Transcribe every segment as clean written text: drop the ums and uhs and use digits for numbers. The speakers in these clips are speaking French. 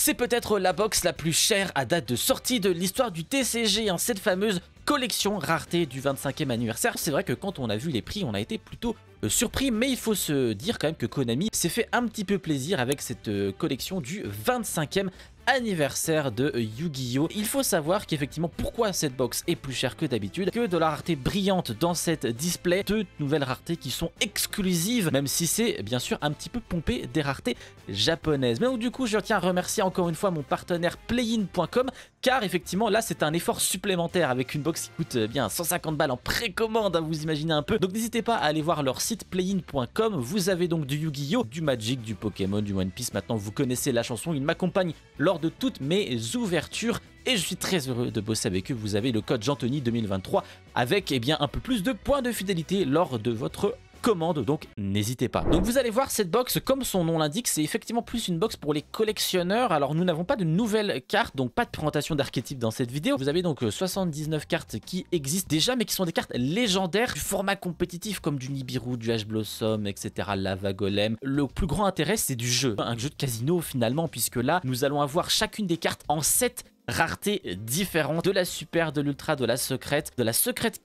C'est peut-être la box la plus chère à date de sortie de l'histoire du TCG, hein, cette fameuse collection rareté du 25e anniversaire. C'est vrai que quand on a vu les prix, on a été plutôt surpris, mais il faut se dire quand même que Konami s'est fait un petit peu plaisir avec cette collection du 25e anniversaire de Yu-Gi-Oh! Il faut savoir qu'effectivement, pourquoi cette box est plus chère que d'habitude, que de la rareté brillante dans cette display, de nouvelles raretés qui sont exclusives, même si c'est bien sûr un petit peu pompé des raretés japonaises. Mais donc, du coup, je tiens à remercier encore une fois mon partenaire playin.com, car effectivement là c'est un effort supplémentaire avec une box qui coûte bien 150 balles en précommande, hein, vous imaginez un peu. Donc n'hésitez pas à aller voir leur site playin.com. Vous avez donc du Yu-Gi-Oh!, du Magic, du Pokémon, du One Piece. Maintenant vous connaissez la chanson, il m'accompagne lors de toutes mes ouvertures et je suis très heureux de bosser avec eux. Vous avez le code Jantony 2023 avec bien un peu plus de points de fidélité lors de votre commande, donc n'hésitez pas. Donc vous allez voir, cette box, comme son nom l'indique, c'est effectivement plus une box pour les collectionneurs. Alors nous n'avons pas de nouvelles cartes, donc pas de présentation d'archétypes dans cette vidéo. Vous avez donc 79 cartes qui existent déjà, mais qui sont des cartes légendaires du format compétitif comme du Nibiru, du H-Blossom, etc. Lava Golem. Le plus grand intérêt, c'est du jeu, un jeu de casino finalement, puisque là nous allons avoir chacune des cartes en 7 raretés différentes, de la super, de l'ultra, de la secrète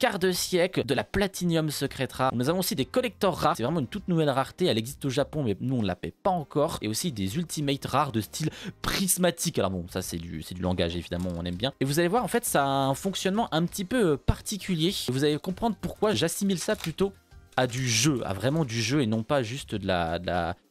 quart de siècle, de la platinium secrète rare. Nous avons aussi des collectors rares, c'est vraiment une toute nouvelle rareté, elle existe au Japon mais nous on ne la paie pas encore, et aussi des ultimates rares de style prismatique. Alors bon, ça c'est du langage évidemment, on aime bien. Et vous allez voir, en fait ça a un fonctionnement un petit peu particulier, vous allez comprendre pourquoi j'assimile ça plutôt à du jeu, à vraiment du jeu et non pas juste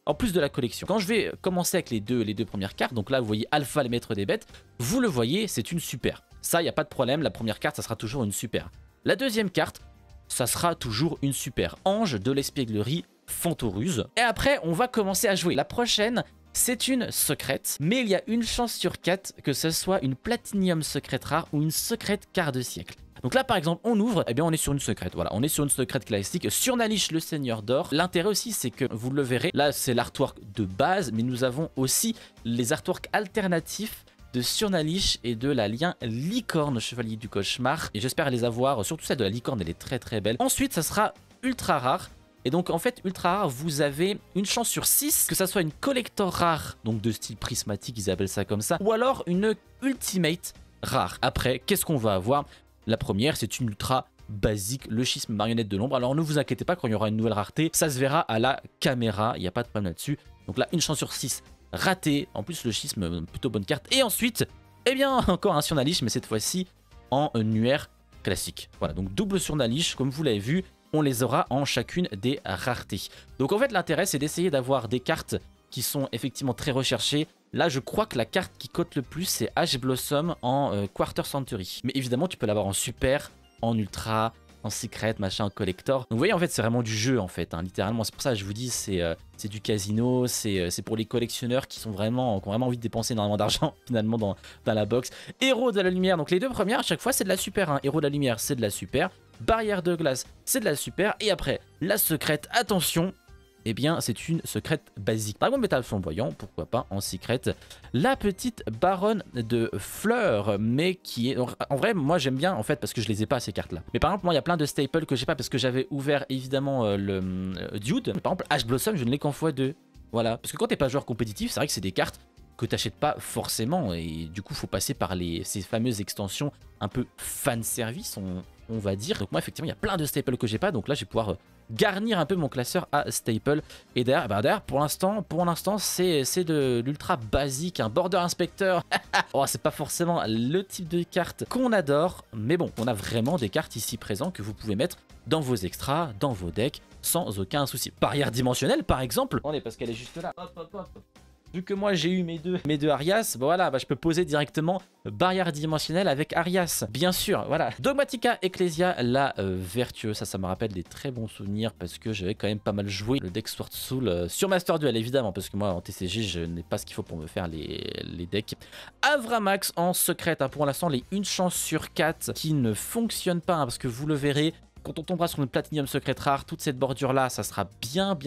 en plus de la collection. Quand je vais commencer avec les deux premières cartes, donc là vous voyez Alpha, le maître des bêtes, vous le voyez, c'est une super. Ça, il n'y a pas de problème, la première carte, ça sera toujours une super. La deuxième carte, ça sera toujours une super. Ange de l'espièglerie Fantoruse. Et après, on va commencer à jouer. La prochaine, c'est une secrète, mais il y a une chance sur 4 que ce soit une platinium secrète rare ou une secrète quart de siècle. Donc là par exemple on ouvre, eh bien on est sur une secrète, voilà, on est sur une secrète classique, sur Nalish le Seigneur d'Or. L'intérêt aussi c'est que vous le verrez, là c'est l'artwork de base, mais nous avons aussi les artworks alternatifs de Surnalish et de la lien Licorne, Chevalier du Cauchemar, et j'espère les avoir, surtout celle de la Licorne, elle est très très belle. Ensuite ça sera ultra rare. Et donc en fait ultra rare, vous avez une chance sur 6 que ça soit une collector rare, donc de style prismatique, ils appellent ça comme ça, ou alors une ultimate rare. Après, qu'est-ce qu'on va avoir? La première, c'est une ultra basique, le schisme marionnette de l'ombre. Alors ne vous inquiétez pas, quand il y aura une nouvelle rareté, ça se verra à la caméra, il n'y a pas de problème là-dessus. Donc là, une chance sur 6 ratée. En plus, le schisme, plutôt bonne carte. Et ensuite, eh bien, encore un Surnalish, mais cette fois-ci en UR classique. Voilà, donc double Surnalish, comme vous l'avez vu, on les aura en chacune des raretés. Donc en fait, l'intérêt, c'est d'essayer d'avoir des cartes qui sont effectivement très recherchées. Là, je crois que la carte qui cote le plus, c'est H-Blossom en Quarter Century. Mais évidemment, tu peux l'avoir en super, en ultra, en secret, machin, en collector. Donc vous voyez, en fait, c'est vraiment du jeu, en fait, hein, littéralement. C'est pour ça que je vous dis, c'est du casino, c'est pour les collectionneurs qui ont vraiment envie de dépenser énormément d'argent, finalement, dans la box. Héros de la lumière, donc les deux premières, à chaque fois, c'est de la super. Hein. Héros de la lumière, c'est de la super. Barrière de glace, c'est de la super. Et après, la secrète, attention, eh bien c'est une secrète basique. Dragon métal flamboyant, pourquoi pas en secret. La petite baronne de fleurs, mais qui est... En vrai, moi j'aime bien en fait parce que je les ai pas ces cartes là. Mais par exemple, moi il y a plein de staples que j'ai pas parce que j'avais ouvert évidemment le Dude. Par exemple, H-Blossom, je ne l'ai qu'en x2. Voilà, parce que quand t'es pas joueur compétitif, c'est vrai que c'est des cartes que t'achètes pas forcément et du coup faut passer par ces fameuses extensions un peu fan service, on va dire. Donc moi effectivement il y a plein de staples que j'ai pas, donc là je vais pouvoir garnir un peu mon classeur à staple. Et derrière pour l'instant c'est de l'ultra basique, un border inspecteur. Oh, c'est pas forcément le type de carte qu'on adore, mais bon, on a vraiment des cartes ici présentes que vous pouvez mettre dans vos extras, dans vos decks sans aucun souci. Barrière dimensionnelle par exemple, attendez parce qu'elle est juste là, hop hop hop. Vu que moi j'ai eu mes deux Arias, bon voilà, je peux poser directement barrière dimensionnelle avec Arias, bien sûr, voilà. Dogmatica Ecclesia, la vertueuse, ça me rappelle des très bons souvenirs parce que j'avais quand même pas mal joué le deck Sword Soul sur Master Duel évidemment, parce que moi en TCG je n'ai pas ce qu'il faut pour me faire les decks. Avramax en secrète, hein, pour l'instant les 1 chance sur 4 qui ne fonctionnent pas, hein, parce que vous le verrez, quand on tombera sur une Platinum secrète rare, toute cette bordure là, ça sera bien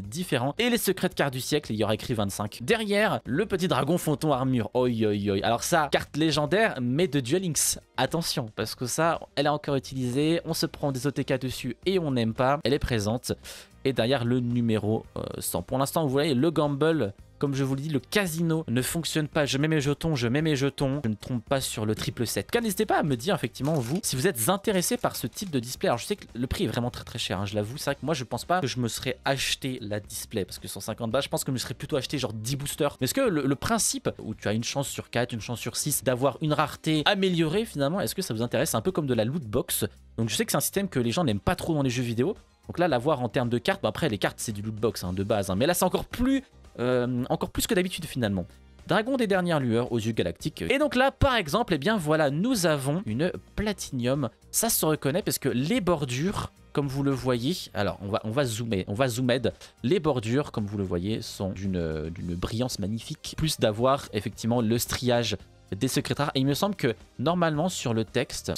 différent. Et les secrètes cartes du siècle, il y aura écrit 25. Derrière, le petit dragon Fonton armure. Oi oi oi. Alors ça, carte légendaire, mais de Duel Links. Attention, parce que ça, elle est encore utilisée. On se prend des OTK dessus et on n'aime pas. Elle est présente. Et derrière, le numéro 100. Pour l'instant, vous voyez, le gamble Comme je vous le dis, le casino ne fonctionne pas. Je mets mes jetons, je mets mes jetons. Je ne trompe pas sur le triple 7. En tout cas, n'hésitez pas à me dire effectivement, vous, si vous êtes intéressé par ce type de display. Alors je sais que le prix est vraiment très cher, hein, je l'avoue. C'est vrai que moi je pense pas que je me serais acheté la display parce que 150 balles, je pense que je me serais plutôt acheté genre 10 boosters. Mais est-ce que le principe où tu as une chance sur 4, une chance sur 6 d'avoir une rareté améliorée finalement, est-ce que ça vous intéresse? C'est un peu comme de la loot box. Donc je sais que c'est un système que les gens n'aiment pas trop dans les jeux vidéo. Donc là, l'avoir en termes de cartes, bon après les cartes c'est du loot box hein, de base. Hein, mais là c'est encore plus que d'habitude finalement. Dragon des dernières lueurs aux yeux galactiques. Et donc là, par exemple, eh bien voilà, nous avons une platinium. Ça se reconnaît parce que les bordures, comme vous le voyez, alors on va zoomer. Les bordures, comme vous le voyez, sont d'une brillance magnifique. Plus d'avoir effectivement le striage des secrets rares. Et il me semble que normalement sur le texte,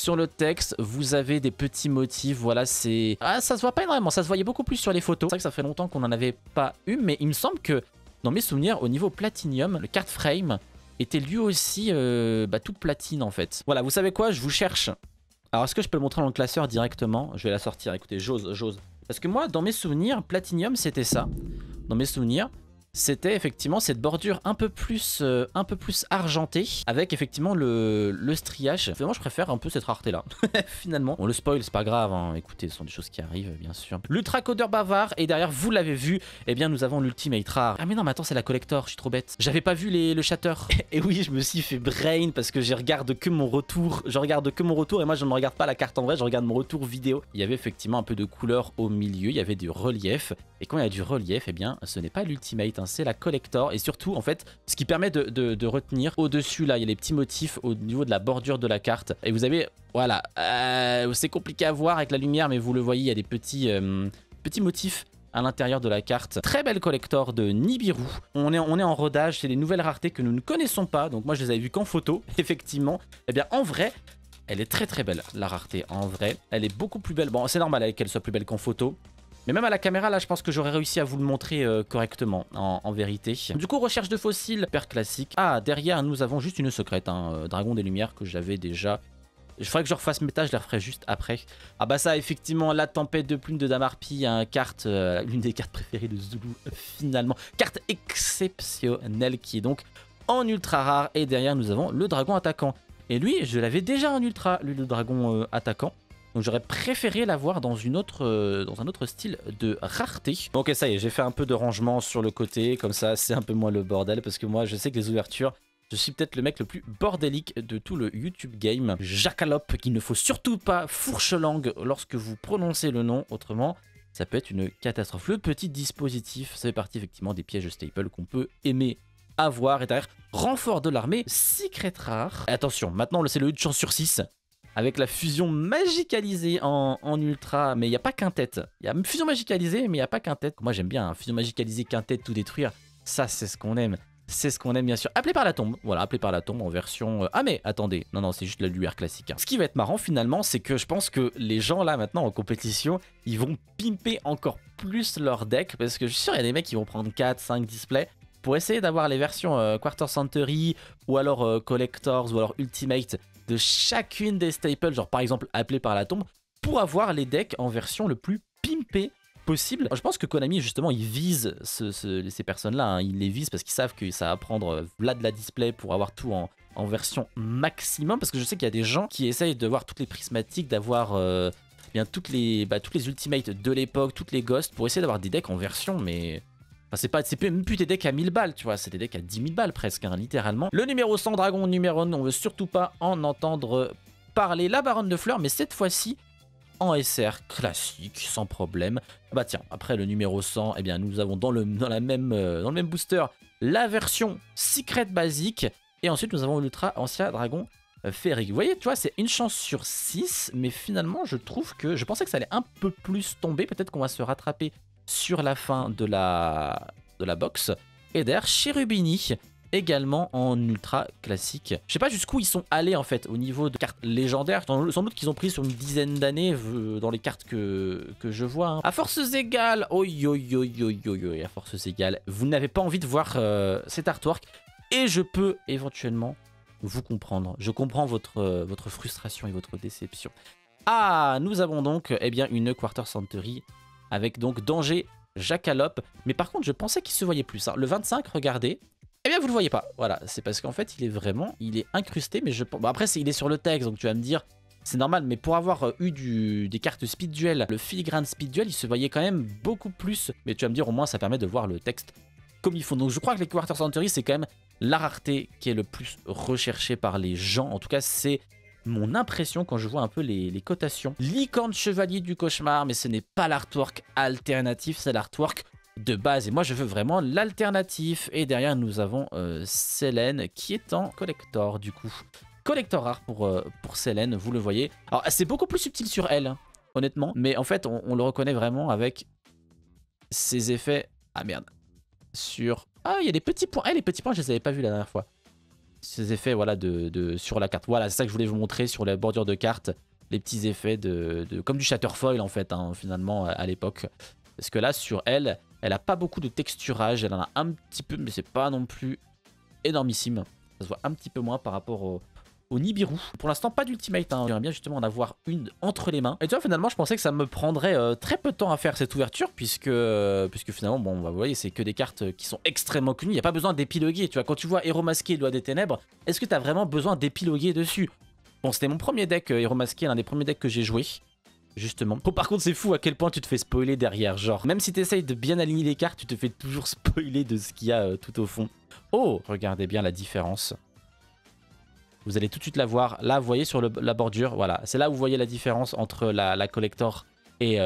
vous avez des petits motifs. Voilà, c'est... Ah, ça se voit pas énormément, ça se voyait beaucoup plus sur les photos. C'est vrai que ça fait longtemps qu'on n'en avait pas eu, mais il me semble que dans mes souvenirs, au niveau platinium, le card frame était lui aussi toute platine en fait. Voilà, vous savez quoi, je vous cherche. Alors est-ce que je peux le montrer dans le classeur directement? Je vais la sortir, écoutez, j'ose. Parce que moi, dans mes souvenirs, platinium c'était ça. Dans mes souvenirs, c'était effectivement cette bordure un peu plus argentée, avec effectivement le striage. Finalement, je préfère un peu cette rareté là. Finalement, on le spoil, c'est pas grave, hein. Écoutez, ce sont des choses qui arrivent, bien sûr. L'ultra codeur bavard, et derrière, vous l'avez vu, eh bien, nous avons l'ultimate rare. Ah mais non, mais attends, c'est la collector, je suis trop bête. J'avais pas vu le shatter. Et oui, je me suis fait brain parce que je regarde que mon retour. Et moi, je ne regarde pas la carte en vrai, je regarde mon retour vidéo. Il y avait effectivement un peu de couleur au milieu, il y avait du relief. Et quand il y a du relief, eh bien, ce n'est pas l'ultimate, hein, c'est la collector. Et surtout, en fait, ce qui permet de retenir au-dessus, là, il y a les petits motifs au niveau de la bordure de la carte. Et vous avez, voilà, c'est compliqué à voir avec la lumière, mais vous le voyez, il y a des petits motifs à l'intérieur de la carte. Très belle collector de Nibiru. On est en rodage, c'est des nouvelles raretés que nous ne connaissons pas. Donc moi, je les avais vues qu'en photo, effectivement. Eh bien, en vrai, elle est très belle, la rareté. En vrai, elle est beaucoup plus belle. Bon, c'est normal qu'elle soit plus belle qu'en photo. Mais même à la caméra, là, je pense que j'aurais réussi à vous le montrer correctement, en vérité. Du coup, recherche de fossiles, hyper classique. Ah, derrière, nous avons juste une secrète, hein, Dragon des Lumières, que j'avais déjà. Il faudrait que je refasse mes tâches, je les referai juste après. Ah bah ça, effectivement, la tempête de plumes de Damarpi, hein, carte, l'une des cartes préférées de Zulu, finalement. Carte exceptionnelle qui est donc en ultra rare. Et derrière, nous avons le dragon attaquant. Et lui, je l'avais déjà en ultra, lui, le dragon attaquant. Donc j'aurais préféré l'avoir dans un autre style de rareté. Ok, ça y est, j'ai fait un peu de rangement sur le côté, comme ça c'est un peu moins le bordel, parce que moi je sais que les ouvertures, je suis peut-être le mec le plus bordélique de tout le YouTube game. Jacalope, qu'il ne faut surtout pas fourche-langue lorsque vous prononcez le nom, autrement ça peut être une catastrophe. Le petit dispositif, ça fait partie effectivement des pièges staple qu'on peut aimer avoir. Et derrière, renfort de l'armée, secret rare. Et attention, maintenant c'est le une chance sur 6. Avec la fusion magicalisée en ultra, mais il n'y a pas quintette. Il y a une fusion magicalisée, mais il n'y a pas quintette. Moi j'aime bien, hein, fusion magicalisée, quintette, tout détruire. Ça c'est ce qu'on aime. C'est ce qu'on aime bien sûr. Appelé par la tombe. Voilà, appelé par la tombe en version... Ah mais attendez, non, c'est juste la lueur classique. Hein. Ce qui va être marrant finalement, c'est que je pense que les gens là maintenant en compétition, ils vont pimper encore plus leur deck. Parce que je suis sûr, il y a des mecs qui vont prendre 4, 5 displays pour essayer d'avoir les versions Quarter Century ou alors Collectors ou alors Ultimate de chacune des staples, genre par exemple appelé par la tombe, pour avoir les decks en version le plus pimpé possible. Je pense que Konami justement ils visent ces personnes-là, hein. Ils les visent parce qu'ils savent que ça va prendre là de la display pour avoir tout en version maximum, parce que je sais qu'il y a des gens qui essayent de voir toutes les prismatiques, d'avoir bien toutes les ultimates de l'époque, toutes les ghosts, pour essayer d'avoir des decks en version, mais... Enfin, c'est même plus des decks à 1000 balles, tu vois, c'est des decks à 10 000 balles presque, hein, littéralement. Le numéro 100 dragon numéro 1, on veut surtout pas en entendre parler. La baronne de fleurs, mais cette fois-ci en SR classique, sans problème. Bah tiens, après le numéro 100, eh bien nous avons dans le même booster la version secret basique. Et ensuite nous avons l'ultra ancien dragon féerique. Vous voyez, tu vois, c'est une chance sur 6, mais finalement je trouve que je pensais que ça allait un peu plus tomber. Peut-être qu'on va se rattraper sur la fin de la box. Et derrière, Cherubini, également en ultra classique. Je sais pas jusqu'où ils sont allés en fait au niveau de cartes légendaires. Sans doute qu'ils ont pris sur une dizaine d'années dans les cartes que je vois. Hein. À forces égales, à forces égales, vous n'avez pas envie de voir cet artwork. Et je peux éventuellement vous comprendre. Je comprends votre frustration et votre déception. Ah, nous avons donc eh bien, une Quarter Century avec donc danger Jackalope. Mais par contre, je pensais qu'il se voyait plus. Hein. Le 25, regardez. Eh bien, vous le voyez pas. Voilà, c'est parce qu'en fait, il est incrusté. Mais je pense. Bon, après, il est sur le texte, donc tu vas me dire, c'est normal. Mais pour avoir eu des cartes speed duel, le filigrane speed duel, il se voyait quand même beaucoup plus. Mais tu vas me dire, au moins, ça permet de voir le texte comme il faut. Donc, je crois que les Quarter Century, c'est quand même la rareté qui est le plus recherchée par les gens. En tout cas, c'est mon impression quand je vois un peu les cotations. Licorne Chevalier du Cauchemar, mais ce n'est pas l'artwork alternatif, c'est l'artwork de base. Et moi, je veux vraiment l'alternatif. Et derrière, nous avons Selene qui est en collector, du coup. Collector rare pour Selene, vous le voyez. Alors, c'est beaucoup plus subtil sur elle, hein, honnêtement. Mais en fait, on le reconnaît vraiment avec ses effets... Ah, merde. Sur... Ah, il y a des petits points. Eh, les petits points, je les avais pas vus la dernière fois. Ces effets voilà, sur la carte. Voilà, c'est ça que je voulais vous montrer sur la bordure de carte. Les petits effets comme du Shatterfoil en fait, hein, finalement, à l'époque. Parce que là, sur elle, elle a pas beaucoup de texturage. Elle en a un petit peu, mais c'est pas non plus énormissime. Ça se voit un petit peu moins par rapport au Nibiru. Pour l'instant, pas d'ultimate. Hein. J'aimerais bien justement en avoir une entre les mains. Et tu vois, finalement, je pensais que ça me prendrait très peu de temps à faire cette ouverture. Puisque finalement, bon, bah, vous voyez, c'est que des cartes qui sont extrêmement connues. Il n'y a pas besoin d'épiloguer. Tu vois, quand tu vois Héros Masqué et Loi des Ténèbres, est-ce que tu as vraiment besoin d'épiloguer dessus? Bon, c'était mon premier deck, Héros Masqué, l'un des premiers decks que j'ai joué. Justement. Bon, par contre, c'est fou à quel point tu te fais spoiler derrière. Genre, même si tu essayes de bien aligner les cartes, tu te fais toujours spoiler de ce qu'il y a tout au fond. Oh, regardez bien la différence. Vous allez tout de suite la voir. Là, vous voyez sur la bordure, voilà. C'est là où vous voyez la différence entre la collector et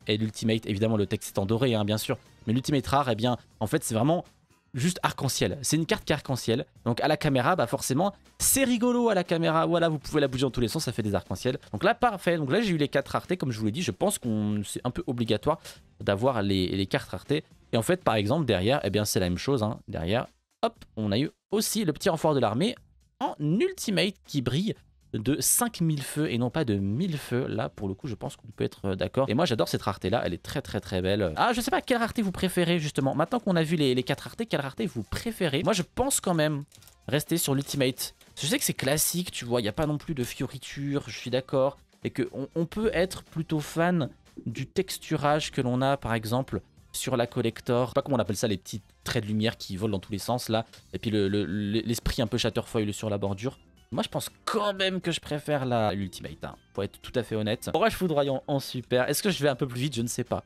l'ultimate. Évidemment, le texte est en doré, hein, bien sûr. Mais l'ultimate rare, eh bien, en fait, c'est vraiment juste arc-en-ciel. C'est une carte qui est arc-en-ciel. Donc, à la caméra, bah forcément, c'est rigolo à la caméra. Voilà, vous pouvez la bouger dans tous les sens, ça fait des arcs-en-ciel. Donc là, parfait. Donc là, j'ai eu les 4 raretés, comme je vous l'ai dit. Je pense que c'est un peu obligatoire d'avoir les cartes raretés. Et en fait, par exemple, derrière, eh bien, c'est la même chose. Hein. Derrière, hop, on a eu aussi le petit renfort de l'armée en ultimate qui brille de 5000 feux et non pas de 1000 feux. Là, pour le coup, je pense qu'on peut être d'accord. Et moi, j'adore cette rareté-là. Elle est très, très, très belle. Ah, je sais pas quelle rareté vous préférez, justement. Maintenant qu'on a vu les 4 raretés, quelle rareté vous préférez? Moi, je pense quand même rester sur l'ultimate. Je sais que c'est classique, tu vois. Il n'y a pas non plus de fioriture, je suis d'accord. Et qu'on peut être plutôt fan du texturage que l'on a, par exemple, sur la collector. Je sais pas comment on appelle ça, les petits traits de lumière qui volent dans tous les sens, là. Et puis l'esprit un peu Shatterfoil sur la bordure. Moi, je pense quand même que je préfère l'ultimate, hein, pour être tout à fait honnête. Orage foudroyant en super. Est-ce que je vais un peu plus vite? Je ne sais pas.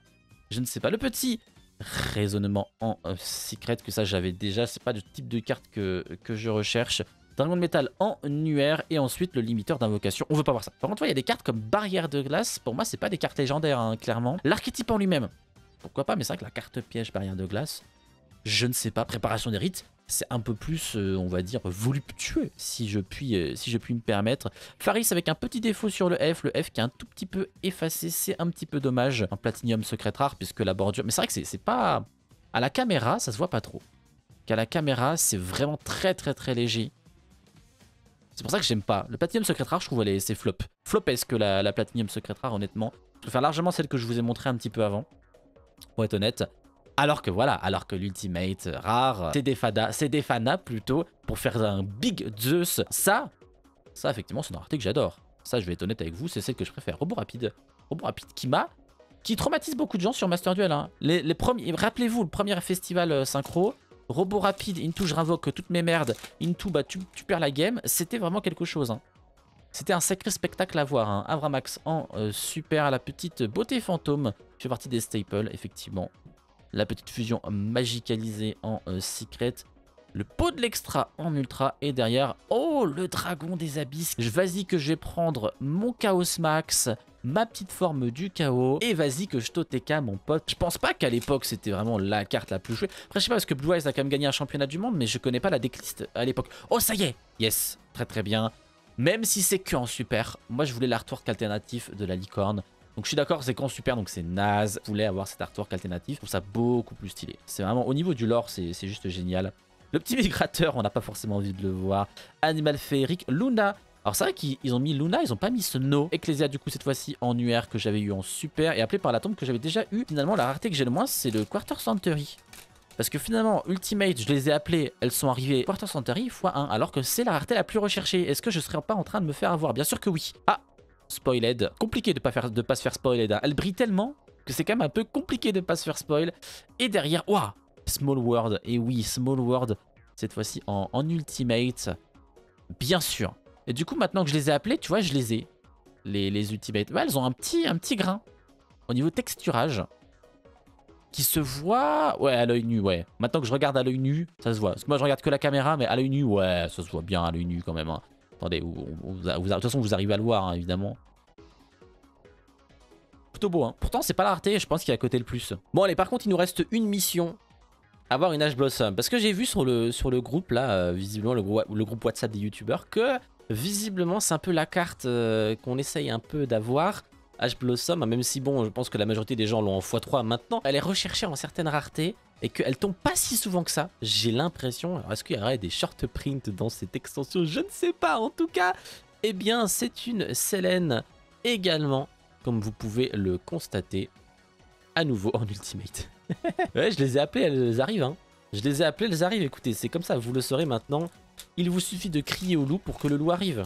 Je ne sais pas. Le petit raisonnement en secret, que ça, j'avais déjà. C'est pas le type de carte que je recherche. Dragon de métal en UR. Et ensuite, le limiteur d'invocation. On veut pas voir ça. Par contre, il y a des cartes comme barrière de glace. Pour moi, c'est pas des cartes légendaires, hein, clairement. L'archétype en lui-même. Pourquoi pas, mais c'est vrai que la carte piège barrière de glace, je ne sais pas. Préparation des rites, c'est un peu plus, on va dire, voluptueux, si je puis me permettre. Faris avec un petit défaut sur le F qui est un tout petit peu effacé, c'est un petit peu dommage. Un platinium secret rare, puisque la bordure... Mais c'est vrai que c'est pas... À la caméra, ça se voit pas trop. Qu'à la caméra, c'est vraiment très très très léger. C'est pour ça que j'aime pas. Le platinium secret rare, je trouve, c'est flop. Flopesque la platinium secret rare, honnêtement. Je préfère largement celle que je vous ai montrée un petit peu avant. Pour être honnête. Alors que voilà, alors que l'ultimate rare, c'est des fanas plutôt pour faire un big Zeus. Ça effectivement, c'est une rareté que j'adore. Ça, je vais être honnête avec vous, c'est celle que je préfère. Robot rapide qui traumatise beaucoup de gens sur Master Duel. Hein. Les premiers, rappelez-vous, le premier festival synchro, robot rapide, into je réinvoque toutes mes merdes, into bah tu perds la game, c'était vraiment quelque chose. Hein. C'était un sacré spectacle à voir. Hein. Avramax en super, la petite beauté fantôme qui fait partie des staples, effectivement. La petite fusion magicalisée en secret. Le pot de l'extra en ultra. Et derrière, oh, le dragon des abysses. Vas-y que je vais prendre mon Chaos Max, ma petite forme du chaos. Et vas-y que je TOTK, mon pote. Je pense pas qu'à l'époque, c'était vraiment la carte la plus jouée. Après, je sais pas, parce que Blue Eyes a quand même gagné un championnat du monde, mais je connais pas la decklist à l'époque. Oh, ça y est. Yes, très très bien. Même si c'est que en super, moi je voulais l'artwork alternatif de la licorne. Donc je suis d'accord, c'est qu'en super, donc c'est naze. Je voulais avoir cet artwork alternatif, je trouve ça beaucoup plus stylé. C'est vraiment, au niveau du lore, c'est juste génial. Le petit migrateur, on n'a pas forcément envie de le voir. Animal féerique, Luna. Alors c'est vrai qu'ils ont mis Luna, ils ont pas mis Snow. Ecclesia du coup cette fois-ci en UR que j'avais eu en super. Et appelé par la tombe que j'avais déjà eu. Finalement la rareté que j'ai le moins, c'est le Quarter Century. Parce que finalement, Ultimate, je les ai appelés, elles sont arrivées Quarter Century x1, alors que c'est la rareté la plus recherchée. Est-ce que je serais pas en train de me faire avoir? Bien sûr que oui. Ah, spoiled. Compliqué de pas se faire spoiled. Hein. Elle brille tellement que c'est quand même un peu compliqué de pas se faire spoil. Et derrière, waouh, Small World, et oui, Small World, cette fois-ci en Ultimate, bien sûr. Et du coup, maintenant que je les ai appelés, tu vois, je les ai, les Ultimate. Ouais, elles ont un petit grain au niveau texturage qui se voit, ouais, à l'œil nu, ouais. Maintenant que je regarde à l'œil nu, ça se voit. Parce que moi, je regarde que la caméra, mais à l'œil nu, ouais, ça se voit bien à l'œil nu quand même. Hein. Attendez, de toute façon, vous arrivez à le voir, hein, évidemment. Plutôt beau, hein. Pourtant, c'est pas la rareté, je pense qu'il y a à côté le plus. Bon, allez, par contre, il nous reste une mission. Avoir une Ash Blossom. Parce que j'ai vu sur le groupe, là, visiblement, le groupe WhatsApp des youtubeurs, que visiblement, c'est un peu la carte qu'on essaye un peu d'avoir. Ash Blossom, même si bon, je pense que la majorité des gens l'ont en x3 maintenant, elle est recherchée en certaines raretés et qu'elle tombe pas si souvent que ça. J'ai l'impression, alors est-ce qu'il y aurait des short prints dans cette extension? Je ne sais pas, en tout cas, eh bien c'est une Selene également, comme vous pouvez le constater, à nouveau en Ultimate. Ouais, je les ai appelées, elles arrivent, hein. Je les ai appelées, elles arrivent, écoutez, c'est comme ça, vous le saurez maintenant. Il vous suffit de crier au loup pour que le loup arrive.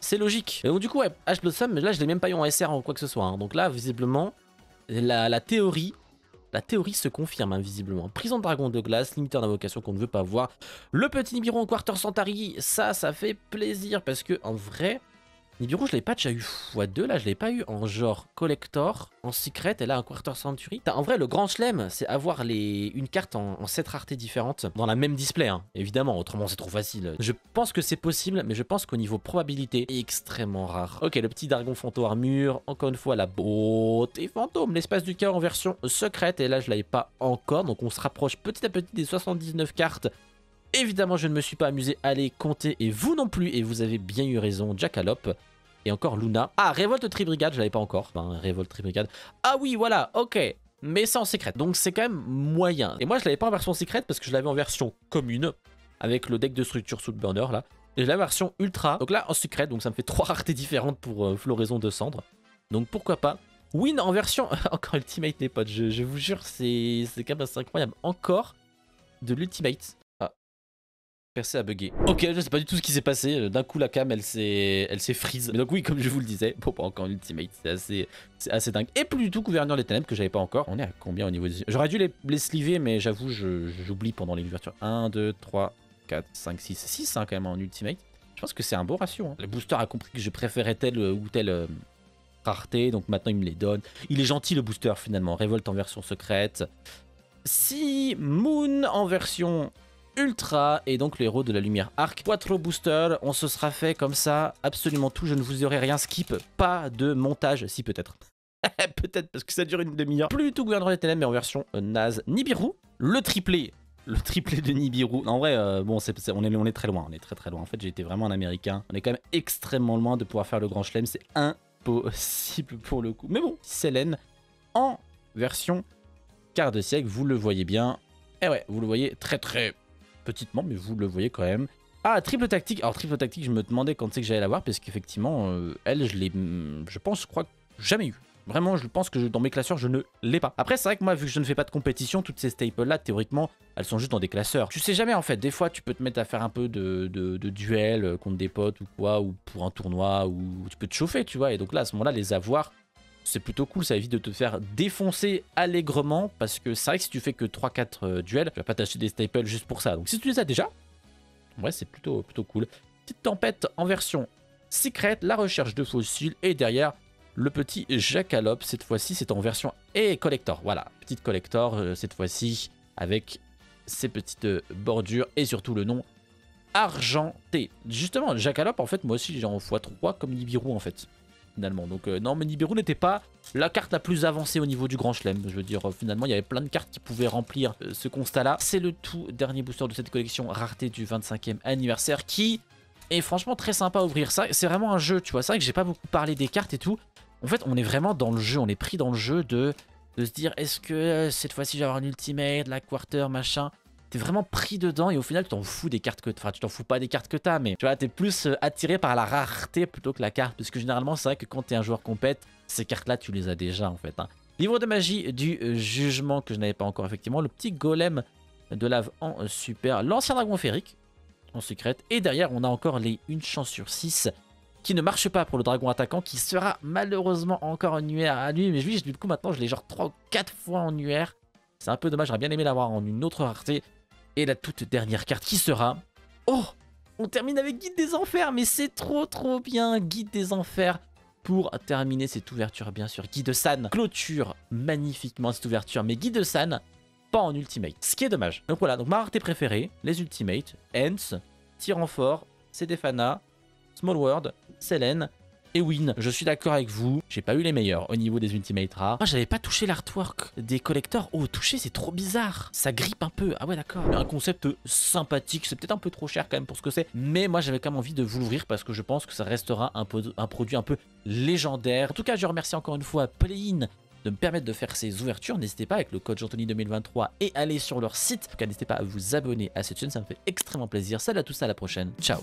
C'est logique. Et donc du coup, ouais, Ash Blossom, mais là je l'ai même pas eu en SR ou quoi que ce soit. Hein. Donc là, visiblement, la théorie se confirme, hein, visiblement. Prison de dragon de glace, limiteur d'invocation qu'on ne veut pas voir. Le petit Nibiru en Quarter Centauri, ça fait plaisir parce que en vrai, Nibiru, je l'ai pas déjà eu x2, là je l'ai pas eu en genre collector, en secret, et là en Quarter Century. En vrai, le grand chelem, c'est avoir une carte en 7 raretés différentes dans la même display, hein. Évidemment, autrement c'est trop facile. Je pense que c'est possible, mais je pense qu'au niveau probabilité, extrêmement rare. Ok, le petit dragon fantôme armure, encore une fois la beauté fantôme, l'espace du chaos en version secrète, et là je l'avais pas encore, donc on se rapproche petit à petit des 79 cartes. Évidemment, je ne me suis pas amusé à les compter, et vous non plus, et vous avez bien eu raison, Jackalope. Et encore Luna. Ah, Révolte Tribrigade, je l'avais pas encore. Enfin, Révolte Tribrigade. Ah oui, voilà, ok. Mais c'est en secret, donc c'est quand même moyen. Et moi, je l'avais pas en version secrète parce que je l'avais en version commune, avec le deck de structure Soulburner, là. Et je l'avais en version ultra, donc là, en secret, donc ça me fait 3 raretés différentes pour Floraison de Cendres. Donc pourquoi pas. Win en version... encore Ultimate, les potes, je vous jure, c'est quand même assez incroyable. Encore de l'Ultimate. Percé à bugger. Ok, je sais pas du tout ce qui s'est passé. D'un coup, la cam, elle s'est freeze. Mais donc oui, comme je vous le disais, bon, pas encore en Ultimate, c'est assez dingue. Et plus du tout Gouverneur des Ténèbres que j'avais pas encore. On est à combien au niveau des... J'aurais dû les sliver, mais j'avoue, j'oublie pendant les ouvertures. 1, 2, 3, 4, 5, 6. 6 hein, quand même en Ultimate. Je pense que c'est un beau ratio. Hein. Le booster a compris que je préférais telle ou telle rareté, donc maintenant il me les donne. Il est gentil le booster finalement. Révolte en version secrète. Si Moon en version... Ultra et donc le héros de la lumière arc. Quattro booster, on se sera fait comme ça absolument tout, je ne vous aurai rien skip, pas de montage, si peut-être. Peut-être parce que ça dure une demi-heure. Plus du tout Gouverneur des Ténèbres mais en version naze. Nibiru, le triplé de Nibiru. En vrai, bon, on est très loin, on est très loin. En fait, j'ai été vraiment un américain. On est quand même extrêmement loin de pouvoir faire le grand chelem, c'est impossible pour le coup. Mais bon, Selene en version quart de siècle, vous le voyez bien. Et ouais, vous le voyez très petitement, mais vous le voyez quand même. Ah, triple tactique. Alors, triple tactique, je me demandais quand c'est que j'allais l'avoir, parce qu'effectivement, elle, je crois, jamais eu. Vraiment, je pense que dans mes classeurs, je ne l'ai pas. Après, c'est vrai que moi, vu que je ne fais pas de compétition, toutes ces staples-là, théoriquement, elles sont juste dans des classeurs. Tu sais jamais, en fait. Des fois, tu peux te mettre à faire un peu de duel contre des potes ou quoi, ou pour un tournoi, ou tu peux te chauffer, tu vois. Et donc là, à ce moment-là, les avoir... C'est plutôt cool, ça évite de te faire défoncer allègrement parce que c'est vrai que si tu fais que 3-4 duels, tu vas pas t'acheter des staples juste pour ça. Donc si tu les as déjà, ouais, c'est plutôt cool. Petite tempête en version secrète, la recherche de fossiles et derrière le petit Jackalope. Cette fois-ci, c'est en version et collector. Voilà, petite collector cette fois-ci avec ses petites bordures et surtout le nom argenté. Justement, Jackalope, en fait, moi aussi j'ai en x3 comme Nibiru en fait. Finalement. Donc non, mais Nibiru n'était pas la carte la plus avancée au niveau du grand chelem. Je veux dire, finalement, il y avait plein de cartes qui pouvaient remplir ce constat-là. C'est le tout dernier booster de cette collection rareté du 25e anniversaire qui est franchement très sympa à ouvrir. Ça, c'est vraiment un jeu, tu vois. C'est vrai que j'ai pas beaucoup parlé des cartes et tout. En fait, on est vraiment dans le jeu. On est pris dans le jeu de se dire, est-ce que cette fois-ci, je vais avoir un ultimate, la quarter, machin. T'es vraiment pris dedans et au final tu t'en fous des cartes que enfin tu t'en fous pas des cartes que t'as, mais tu vois t'es plus attiré par la rareté plutôt que la carte, parce que généralement c'est vrai que quand t'es un joueur compète, ces cartes là tu les as déjà en fait, hein. Livre de magie du jugement que je n'avais pas encore effectivement, le petit golem de lave en super, l'ancien dragon féerique en secrète, et derrière on a encore les 1 chance sur 6 qui ne marche pas pour le dragon attaquant, qui sera malheureusement encore en UR à lui. Mais lui, du coup, maintenant, je l'ai genre 3 ou 4 fois en UR. C'est un peu dommage, j'aurais bien aimé l'avoir en une autre rareté. Et la toute dernière carte qui sera... Oh, on termine avec Guide des Enfers, mais c'est trop bien. Guide des Enfers pour terminer cette ouverture, bien sûr. Guide San clôture magnifiquement cette ouverture, mais Guide San, pas en ultimate. Ce qui est dommage. Donc voilà, donc ma rareté préférée, les ultimates, Hens, Tyranfort, Cdefana, Small World, Selene et Win. Je suis d'accord avec vous, j'ai pas eu les meilleurs au niveau des ultimates rares. Moi, j'avais pas touché l'artwork des collectors. Oh, toucher, c'est trop bizarre. Ça grippe un peu. Ah ouais, d'accord. Un concept sympathique. C'est peut-être un peu trop cher quand même pour ce que c'est. Mais moi, j'avais quand même envie de vous l'ouvrir parce que je pense que ça restera un produit un peu légendaire. En tout cas, je remercie encore une fois Playin de me permettre de faire ces ouvertures. N'hésitez pas avec le code Jeantony 2023 et allez sur leur site. En tout cas, n'hésitez pas à vous abonner à cette chaîne, ça me fait extrêmement plaisir. Salut à tous, à la prochaine. Ciao.